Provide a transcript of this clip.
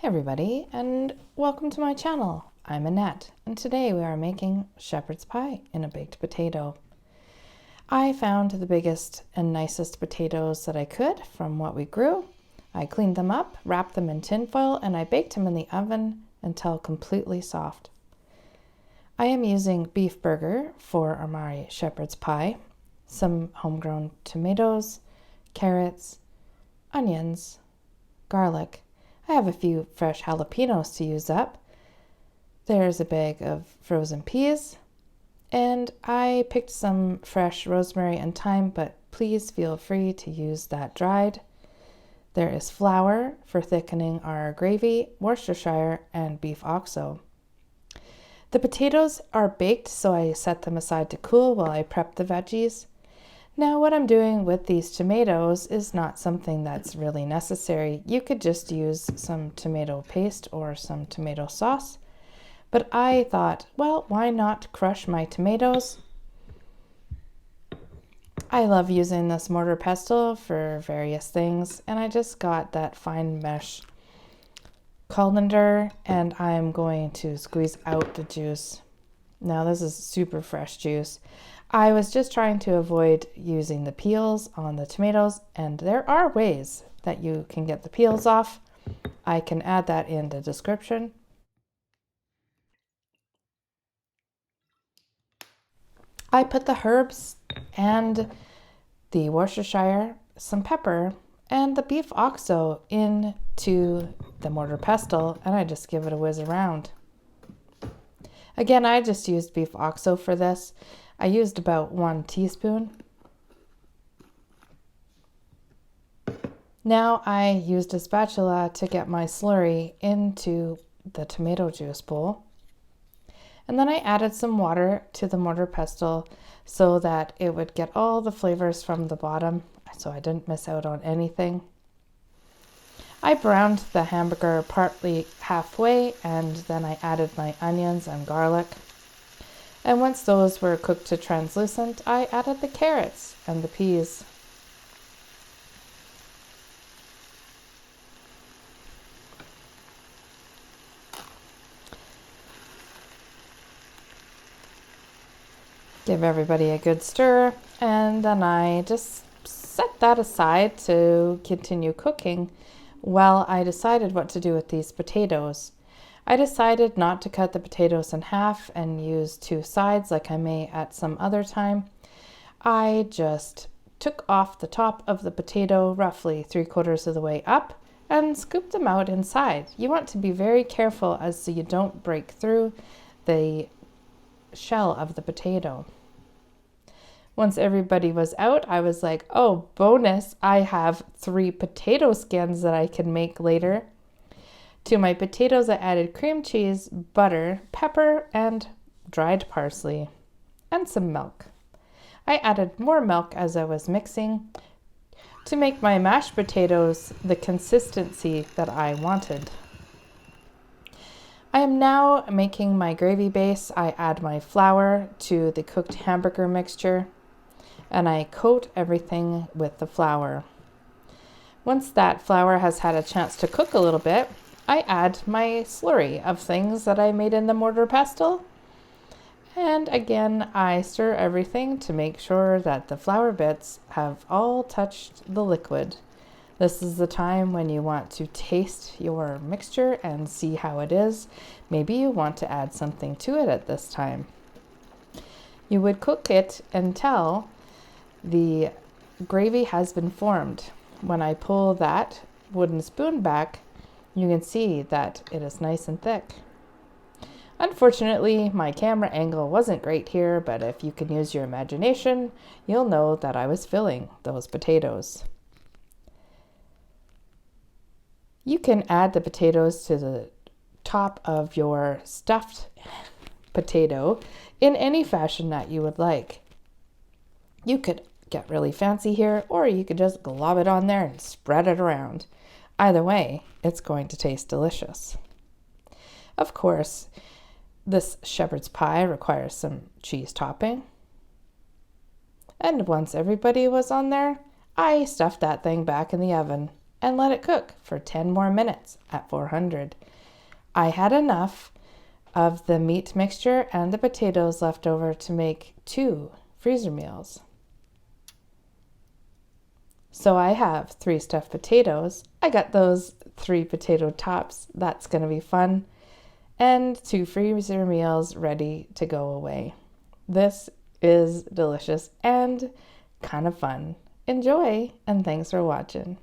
Hey everybody, and welcome to my channel. I'm Annette, and today we are making shepherd's pie in a baked potato. I found the biggest and nicest potatoes that I could from what we grew. I cleaned them up, wrapped them in tin foil, and I baked them in the oven until completely soft. I am using beef burger for my shepherd's pie, some homegrown tomatoes, carrots, onions, garlic. I have a few fresh jalapenos to use up. There's a bag of frozen peas, and I picked some fresh rosemary and thyme, but please feel free to use that dried. There is flour for thickening our gravy, Worcestershire, and beef oxo. The potatoes are baked, so I set them aside to cool while I prep the veggies. Now what I'm doing with these tomatoes is not something that's really necessary. You could just use some tomato paste or some tomato sauce. But I thought, well, why not crush my tomatoes? I love using this mortar pestle for various things, and I just got that fine mesh colander, and I'm going to squeeze out the juice. Now this is super fresh juice. I was just trying to avoid using the peels on the tomatoes, and there are ways that you can get the peels off. I can add that in the description. I put the herbs and the Worcestershire, some pepper, and the beef oxo into the mortar pestle, and I just give it a whiz around. Again, I just used beef oxo for this. I used about 1 teaspoon. Now I used a spatula to get my slurry into the tomato juice bowl. And then I added some water to the mortar pestle so that it would get all the flavors from the bottom, so I didn't miss out on anything. I browned the hamburger partly halfway, and then I added my onions and garlic. And once those were cooked to translucent, I added the carrots and the peas. Give everybody a good stir, and then I just set that aside to continue cooking while I decided what to do with these potatoes. I decided not to cut the potatoes in half and use 2 sides like I may at some other time. I just took off the top of the potato roughly 3/4 of the way up and scooped them out inside. You want to be very careful as so you don't break through the shell of the potato. Once everybody was out, I was like, oh, bonus, I have 3 potato skins that I can make later. To my potatoes, I added cream cheese, butter, pepper, and dried parsley, and some milk. I added more milk as I was mixing to make my mashed potatoes the consistency that I wanted. I am now making my gravy base. I add my flour to the cooked hamburger mixture, and I coat everything with the flour. Once that flour has had a chance to cook a little bit, I add my slurry of things that I made in the mortar pestle. And again, I stir everything to make sure that the flour bits have all touched the liquid. This is the time when you want to taste your mixture and see how it is. Maybe you want to add something to it at this time. You would cook it until the gravy has been formed. When I pull that wooden spoon back, you can see that it is nice and thick. Unfortunately, my camera angle wasn't great here, but if you can use your imagination, you'll know that I was filling those potatoes. You can add the potatoes to the top of your stuffed potato in any fashion that you would like. You could get really fancy here, or you could just glob it on there and spread it around. Either way, it's going to taste delicious. Of course, this shepherd's pie requires some cheese topping. And once everybody was on there, I stuffed that thing back in the oven and let it cook for 10 more minutes at 400. I had enough of the meat mixture and the potatoes left over to make 2 freezer meals. So I have 3 stuffed potatoes. I got those 3 potato tops. That's going to be fun. And 2 freezer meals ready to go away. This is delicious and kind of fun. Enjoy, and thanks for watching.